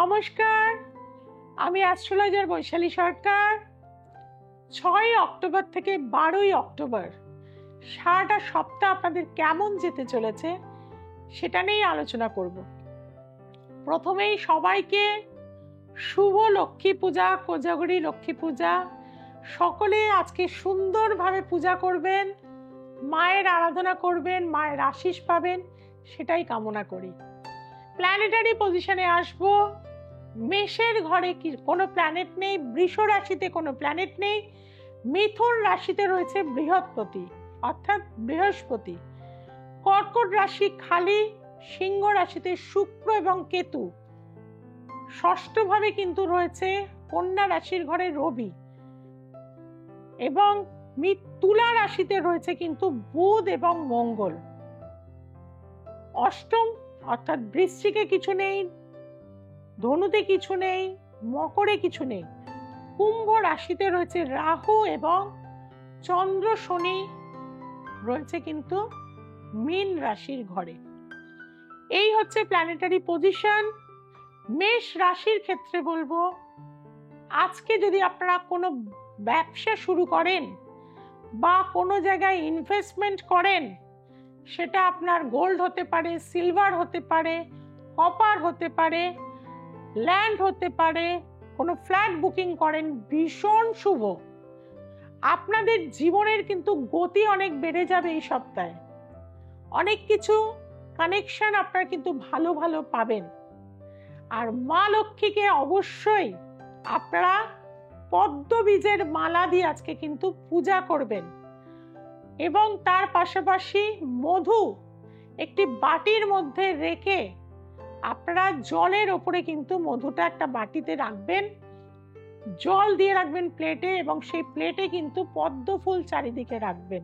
নমস্কার, আমি অ্যাস্ট্রোলজার বৈশালী সরকার। 6 অক্টোবর থেকে 12 অক্টোবর সারাটা সপ্তাহ আপনাদের কেমন যেতে চলেছে সেটা নিয়েই আলোচনা করব। প্রথমেই সবাইকে শুভ লক্ষ্মী পূজা, কোজাগরী লক্ষ্মী পূজা। সকলে আজকে সুন্দরভাবে পূজা করবেন, মায়ের আরাধনা করবেন, মায়ের আশীষ পাবেন, সেটাই কামনা করি। প্ল্যানেটারি পজিশনে আসবো। মেষের ঘরে কি কোনো প্ল্যানেট নেই, বৃষ রাশিতে কোনো প্ল্যানেট নেই, মিথুন রাশিতে রয়েছে বৃহস্পতি অর্থাৎ বৃহস্পতি। কর্কট রাশি খালি, সিংহ রাশিতে শুক্র এবং কেতু। ষষ্ঠভাবে কিন্তু রয়েছে কন্যা রাশির ঘরে রবি, এবং তুলা রাশিতে রয়েছে কিন্তু বুধ এবং মঙ্গল। অষ্টম অর্থাৎ বৃশ্চিকে কিছু নেই, ধনুতে কিছু নেই, মকরে কিছু নেই। কুম্ভ রাশিতে রয়েছে রাহু এবং চন্দ্র শনি রয়েছে কিন্তু মীন রাশির ঘরে। এই হচ্ছে প্ল্যানেটারি পজিশন। মেষ রাশির ক্ষেত্রে বলবো, আজকে যদি আপনারা কোনো ব্যবসা শুরু করেন বা কোনো জায়গায় ইনভেস্টমেন্ট করেন, সেটা আপনার গোল্ড হতে পারে, সিলভার হতে পারে, কপার হতে পারে, ল্যান্ড হতে পারে, কোনো ফ্ল্যাট বুকিং করেন, ভীষণ শুভ। আপনাদের জীবনের কিন্তু গতি অনেক বেড়ে যাবে এই সপ্তাহে। অনেক কিছু কানেকশন আপনারা কিন্তু ভালো ভালো পাবেন। আর মা লক্ষ্মীকে অবশ্যই আপনারা পদ্ম বীজের মালা দিয়ে আজকে কিন্তু পূজা করবেন, এবং তার পাশাপাশি মধু একটি বাটির মধ্যে রেখে আপনারা জলের ওপরে কিন্তু মধুটা একটা বাটিতে রাখবেন, জল দিয়ে রাখবেন প্লেটে, এবং সেই প্লেটে কিন্তু পদ্ম ফুল চারিদিকে রাখবেন।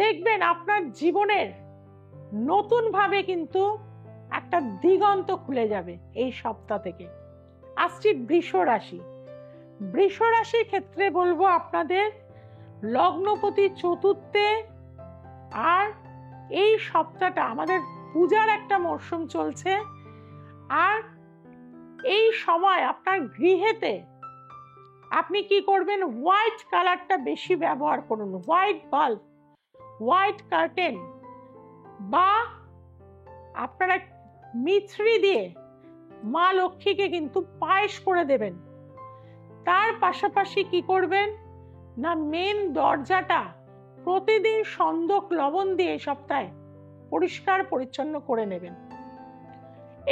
দেখবেন আপনার জীবনের নতুন ভাবে কিন্তু একটা দিগন্ত খুলে যাবে এই সপ্তাহ থেকে। আসছি বৃষ রাশি। বৃষ রাশির ক্ষেত্রে বলবো, আপনাদের লগ্নপতি চতুর্থে, আর এই সপ্তাহটা আমাদের পূজার একটা মরশুম চলছে। আর এই সময় আপনার গৃহেতে আপনি কি করবেন, হোয়াইট কালারটা বেশি ব্যবহার করুন। হোয়াইট বাল্ব, হোয়াইট কার্টেন, বা আপনারা মিছরি দিয়ে মা লক্ষ্মীকে কিন্তু পায়েস করে দেবেন। তার পাশাপাশি কি করবেন না, মেন দরজাটা প্রতিদিন সন্দক লবণ দিয়ে সপ্তাহে পরিষ্কার পরিচ্ছন্ন করে নেবেন।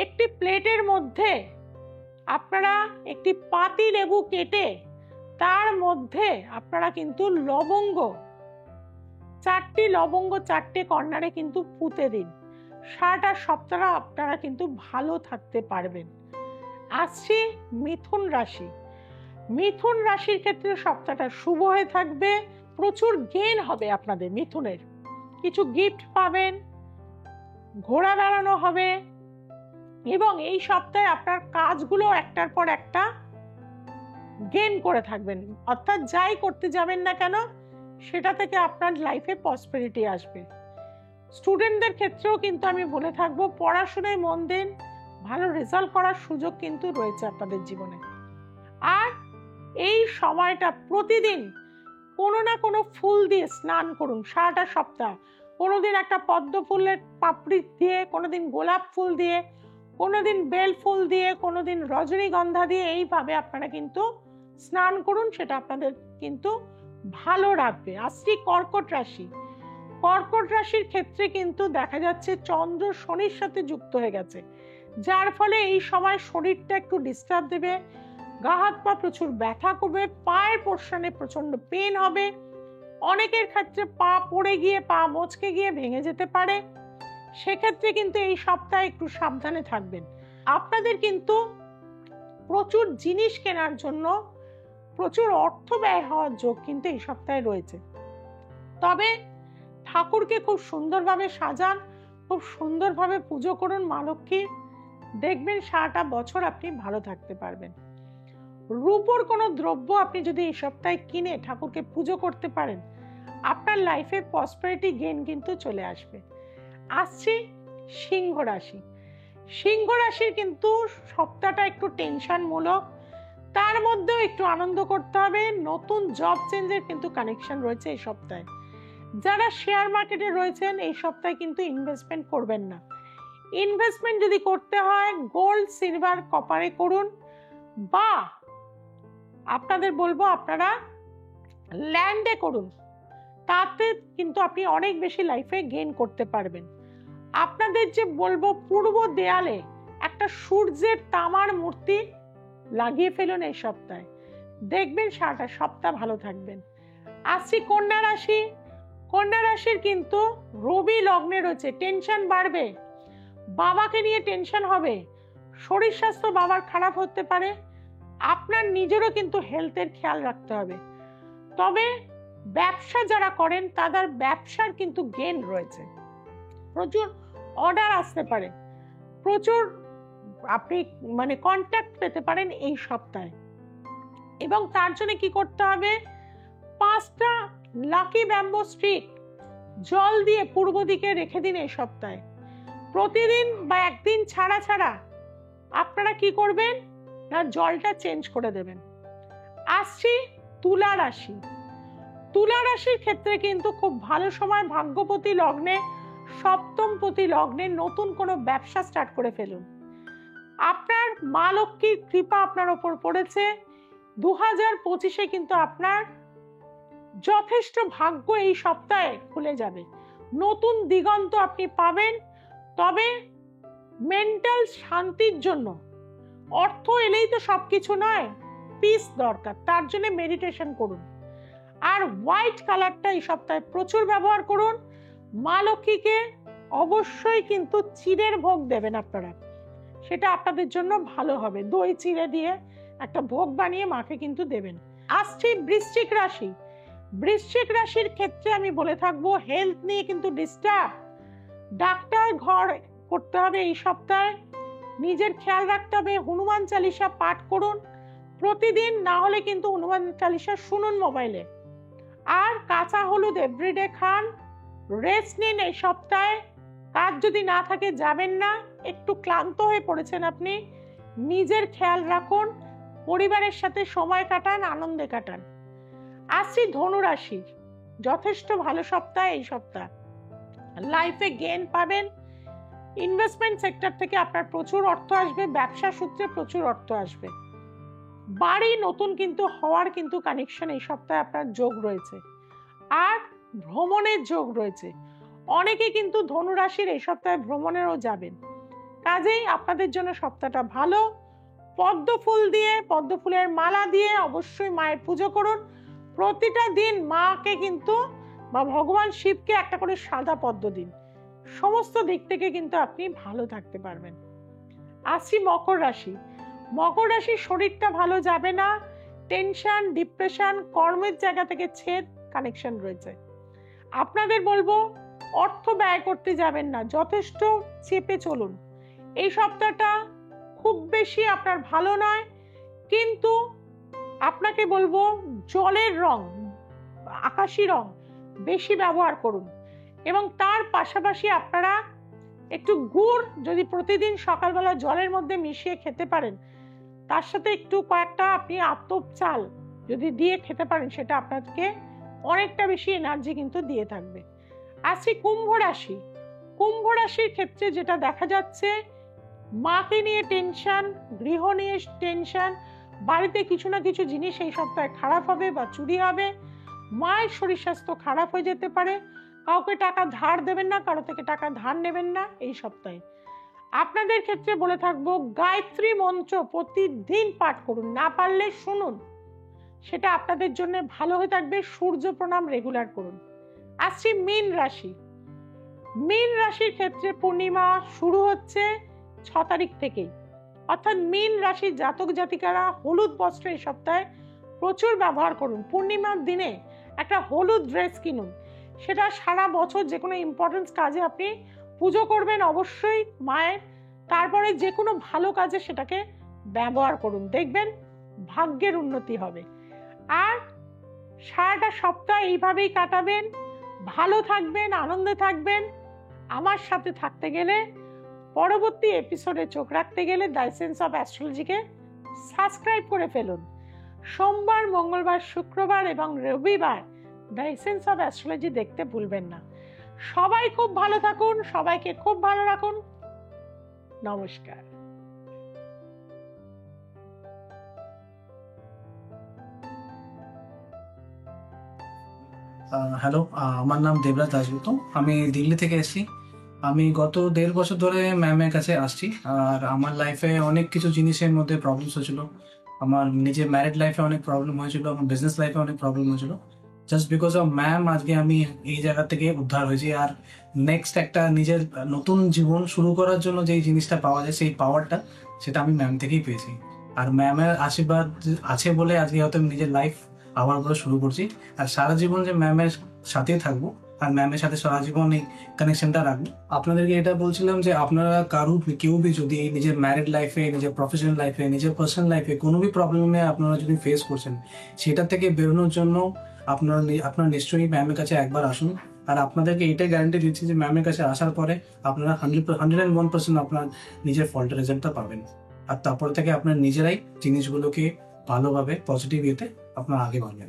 একটি প্লেটের মধ্যে আপনারা একটি পাতি লেবু কেটে তার মধ্যে আপনারা কিন্তু লবঙ্গ, 4টি লবঙ্গ 4টে কর্নারে কিন্তু পুঁতে দিন। সারাটা সপ্তাহ আপনারা কিন্তু ভালো থাকতে পারবেন। আসছি মিথুন রাশি। মিথুন রাশির ক্ষেত্রে সপ্তাহটা শুভ হয়ে থাকবে। প্রচুর গেইন হবে আপনাদের মিথুনের, কিছু গিফট পাবেন, ঘোরা বেড়ানো হবে, এবং এই সপ্তাহে আপনার কাজগুলো একটার পর একটা গেইন করে থাকবেন। অর্থাৎ যাই করতে যাবেন না কেন, সেটা থেকে আপনার লাইফে প্রসপেরিটি আসবে। স্টুডেন্টদের ক্ষেত্রেও কিন্তু আমি বলে থাকবো, পড়াশোনায় মন দিন, ভালো রেজাল্ট করার সুযোগ কিন্তু রয়েছে আপনাদের জীবনে। আর এই সময়টা প্রতিদিন কোনো না কোনো ফুল দিয়ে স্নান করুন সারাটা সপ্তাহ। কোনোদিন একটা পদ্ম ফুলের পাপড়ি দিয়ে, কোনোদিন গোলাপ ফুল দিয়ে, কোনোদিন বেল ফুল দিয়ে, কোনোদিন রজনীগন্ধা দিয়ে, এইভাবে আপনারা কিন্তু স্নান করুন, সেটা আপনাদের কিন্তু ভালো রাখবে। আসছি কর্কট রাশি। কর্কট রাশির ক্ষেত্রে কিন্তু দেখা যাচ্ছে চন্দ্র শনির সাথে যুক্ত হয়ে গেছে, যার ফলে এই সময় শরীরটা একটু ডিস্টার্ব দেবে, গা হাত পা প্রচুর ব্যথা করবে, পায়ের পোর্শনে প্রচন্ড পেন হবে। অনেকের ক্ষেত্রে পা পড়ে গিয়ে, পা মচকে গিয়ে ভেঙে যেতে পারে। সেক্ষেত্রে কিন্তু এই সপ্তাহে একটু সাবধানে থাকবেন। আপনাদের কিন্তু প্রচুর জিনিস কেনার জন্য প্রচুর অর্থ ব্যয় হওয়ার যোগ কিন্তু এই সপ্তাহে রয়েছে। তবে ঠাকুরকে খুব সুন্দরভাবে সাজান, খুব সুন্দরভাবে পুজো করুন মা লক্ষ্মীর, দেখবেন সারাটা বছর আপনি ভালো থাকতে পারবেন। রূপোর কোনো দ্রব্য আপনি যদি এই সপ্তাহে কিনে ঠাকুরকে পুজো করতে পারেন, আপনার লাইফে প্রসপেরিটি গেইন কিন্তু চলে আসবে। আসছি সিংহ রাশি। সিংহ রাশির কিন্তু সপ্তাহটা একটু টেনশনমূলক, তার মধ্যেও একটু আনন্দ করতে হবে। নতুন জব চেঞ্জের কিন্তু কানেকশন রয়েছে এই সপ্তাহে। যারা শেয়ার মার্কেটে রয়েছেন এই সপ্তাহে কিন্তু ইনভেস্টমেন্ট করবেন না। ইনভেস্টমেন্ট যদি করতে হয় গোল্ড, সিলভার, কপারে করুন, বা আপনাদের বলবো আপনারা ল্যান্ডে করুন। তাতে কিন্তু আপনি অনেক বেশি লাইফে গেইন করতে পারবেন। আপনাদের যে বলবো পূর্ব দেয়ালে একটা সূর্যের তামার মূর্তি লাগিয়ে ফেলুন এই সপ্তাহে, দেখবেন সারাটা সপ্তাহ ভালো থাকবেন। আসছি কন্যা রাশি। কন্যা রাশির কিন্তু রবি লগ্নে রয়েছে, টেনশন বাড়বে, বাবাকে নিয়ে টেনশন হবে, শরীর স্বাস্থ্য বাবার খারাপ হতে পারে, আপনার নিজেরও কিন্তু হেলথের খেয়াল রাখতে হবে। তবে ব্যবসা যারা করেন তাদের ব্যবসার কিন্তু গেইন রয়েছে, প্রচুর অর্ডার আসতে পারে, প্রচুর আপনি কন্ট্যাক্ট পেতে পারেন এই সপ্তাহে। এবং তার জন্য কি করতে হবে, 5টা লাকি ব্যাম্বো স্টিক জল দিয়ে পূর্ব দিকে রেখে দিন এই সপ্তাহে। প্রতিদিন বা একদিন ছাড়া ছাড়া আপনারা কি করবেন না জলটা চেঞ্জ করে দেবেন। আসছি তুলা রাশি। তুলা রাশির ক্ষেত্রে কিন্তু খুব ভালো সময়, ভাগ্যপতি লগ্নে, সপ্তমপতি লগ্নে নতুন কোনো ব্যবসা স্টার্ট করে ফেলুন। আপনার মা লক্ষ্মীর কৃপা আপনার ওপর পড়েছে। 2025-এ কিন্তু আপনার যথেষ্ট ভাগ্য এই সপ্তাহে খুলে যাবে, নতুন দিগন্ত আপনি পাবেন। তবে মেন্টাল শান্তির জন্য, অর্থ এলেই তো সবকিছু নয়, পিস দরকার, তার জন্য মেডিটেশন করুন। আর হোয়াইট কালারটা এই সপ্তাহে প্রচুর ব্যবহার করুন। মা লক্ষ্মীকে অবশ্যই কিন্তু চিড়ের ভোগ দেবেন আপনারা, সেটা আপনাদের জন্য ভালো হবে। দই চিড়ে দিয়ে একটা ভোগ বানিয়ে মাকে কিন্তু দেবেন। আসছি বৃশ্চিক রাশি। বৃশ্চিক রাশির ক্ষেত্রে আমি বলে থাকবো হেলথ নিয়ে কিন্তু ডিস্টার্ব, ডাক্তার ঘর করতে হবে এই সপ্তাহে, নিজের খেয়াল রাখতে হবে। হনুমান চালিসা পাঠ করুন প্রতিদিন, না হলে কিন্তু হনুমান চালিসা শুনুন মোবাইলে। আর কাঁচা হলুদ এভরিডে খান। রেস্ট নিন এই সপ্তাহে, কাজ যদি না থাকে যাবেন না, একটু ক্লান্ত হয়ে পড়েছেন আপনি, নিজের খেয়াল রাখুন, পরিবারের সাথে সময় কাটান, আনন্দে কাটান। আসছি ধনু রাশি। যথেষ্ট ভালো সপ্তাহ এই সপ্তাহ, লাইফে গেইন পাবেন। ইনভেস্টমেন্ট সেক্টর থেকে আপনার প্রচুর অর্থ আসবে, ব্যবসা সূত্রে প্রচুর অর্থ আসবে। বাড়ি নতুন কিন্তু হওয়ার কিন্তু কানেকশন এই সপ্তাহে আপনার যোগ রয়েছে। আর ভ্রমণের যোগ রয়েছে, অনেকে কিন্তু ধনু রাশির এই সপ্তাহে ভ্রমণেরও যাবেন। কাজেই আপনাদের জন্য সপ্তাহটা ভালো। পদ্ম ফুল দিয়ে, পদ্ম ফুলের মালা দিয়ে অবশ্যই মায়ের পুজো করুন। প্রতিটা দিন মাকে কিন্তু বা ভগবান শিবকে একটা করে সাদা পদ্ম দিন, সমস্ত দিক থেকে কিন্তু আপনি ভালো থাকতে পারবেন। আসি মকর রাশি। মকর রাশির শরীরটা ভালো যাবে না, টেনশন, ডিপ্রেশন, কর্মের জায়গা থেকে ছেদ কানেকশন রয়েছে। আপনাদের বলবো অর্থ ব্যয় করতে যাবেন না, যথেষ্ট চেপে চলুন। এই সপ্তাহটা খুব বেশি আপনার ভালো নয়, কিন্তু আপনাকে বলবো জলের রং, আকাশি রং বেশি ব্যবহার করুন। এবং তার পাশাপাশি আপনারা একটু গুড় যদি প্রতিদিন সকালবেলা জলের মধ্যে মিশিয়ে খেতে পারেন, তার সাথে একটু কয়েকটা আপনি আতপ চাল যদি দিয়ে খেতে পারেন, সেটা আপনাকে অনেকটা বেশি এনার্জি কিন্তু দিয়ে থাকবে। আসি কুম্ভ রাশি। কুম্ভ রাশির ক্ষেত্রে যেটা দেখা যাচ্ছে, মাকে নিয়ে টেনশন, গৃহ নিয়ে টেনশন, বাড়িতে কিছু না কিছু জিনিস এই সপ্তাহে খারাপ হবে বা চুরি হবে, মায়ের শরীর স্বাস্থ্য খারাপ হয়ে যেতে পারে। কাউকে টাকা ধার দেবেন না, কারো থেকে টাকা ধার নেবেন না এই সপ্তাহে। আপনাদের ক্ষেত্রে বলে থাকবো গায়ত্রী মন্ত্র প্রতিদিন পাঠ করুন, না পারলে শুনুন, সেটা আপনাদের জন্য ভালো হয়ে থাকবে। সূর্য প্রণাম রেগুলার করুন। আসছি মীন রাশি। মীন রাশির ক্ষেত্রে পূর্ণিমা শুরু হচ্ছে 6 তারিখ থেকেই, অর্থাৎ মীন রাশির জাতক জাতিকারা হলুদ বস্ত্র এই সপ্তাহে প্রচুর ব্যবহার করুন। পূর্ণিমার দিনে একটা হলুদ ড্রেস কিনুন, সেটা সারা বছর যে কোনো ইম্পর্টেন্স কাজে আপনি পুজো করবেন অবশ্যই মায়ের, তারপরে যে কোনো ভালো কাজে সেটাকে ব্যবহার করুন, দেখবেন ভাগ্যের উন্নতি হবে। আর সারাটা সপ্তাহ এইভাবেই কাটাবেন, ভালো থাকবেন, আনন্দে থাকবেন। আমার সাথে থাকতে গেলে পরবর্তী এপিসোডে চোখ রাখতে গেলে দ্য এসেন্স অফ অ্যাস্ট্রোলজিকে সাবস্ক্রাইব করে ফেলুন। সোমবার, মঙ্গলবার, শুক্রবার এবং রবিবার দ্য এসেন্স অফ অ্যাস্ট্রোলজি দেখতে ভুলবেন না। সবাই খুব ভালো থাকুন, সবাইকে খুব ভালো রাখুন। নমস্কার। হ্যালো, আমার নাম দেবরাজ দাশগুপ্ত। আমি দিল্লি থেকে এসেছি। আমি গত 1.5 বছর ধরে ম্যামের কাছে আসছি। আর আমার লাইফে অনেক কিছু জিনিসের মধ্যে প্রবলেমস হয়েছিল। আমার নিজের ম্যারিড লাইফে অনেক প্রবলেম হয়েছিল, আমার বিজনেস লাইফে অনেক প্রবলেম হয়েছিল। জাস্ট বিকজ অফ ম্যাম আজকে আমি এই জায়গা থেকে উদ্ধার হয়েছি। আর নেক্সট একটা নিজের নতুন জীবন শুরু করার জন্য যেই জিনিসটা পাওয়া যায়, সেই পাওয়ারটা সেটা আমি ম্যাম থেকেই পেয়েছি। আর ম্যামের আশীর্বাদ আছে বলে আজকে হয়তো আমি নিজের লাইফ আবার করে শুরু করছি। আর সারা জীবন যে ম্যামের সাথেই থাকবো আর ম্যামের সাথে সারা জীবন এই কানেকশনটা রাখবো। আপনাদেরকে এটা বলছিলাম যে আপনারা কেউ বি যদি নিজের ম্যারিড লাইফে, নিজের প্রফেশনাল লাইফে, নিজের পার্সোনাল লাইফে কোনো বি প্রবলেমে আপনারা যদি ফেস করছেন, সেটা থেকে বেরোনোর জন্য আপনারা নিশ্চয়ই ম্যামের কাছে একবার আসুন। আর আপনাদেরকে এটাই গ্যারান্টি দিচ্ছি যে ম্যামের কাছে আসার পরে আপনারা 101% আপনার নিজের ফল্টের রেজাল্টটা পাবেন। আর তারপর থেকে আপনার নিজেরাই জিনিসগুলোকে ভালোভাবে পজিটিভ ইয়েতে আপনার আগে বাড়বেন।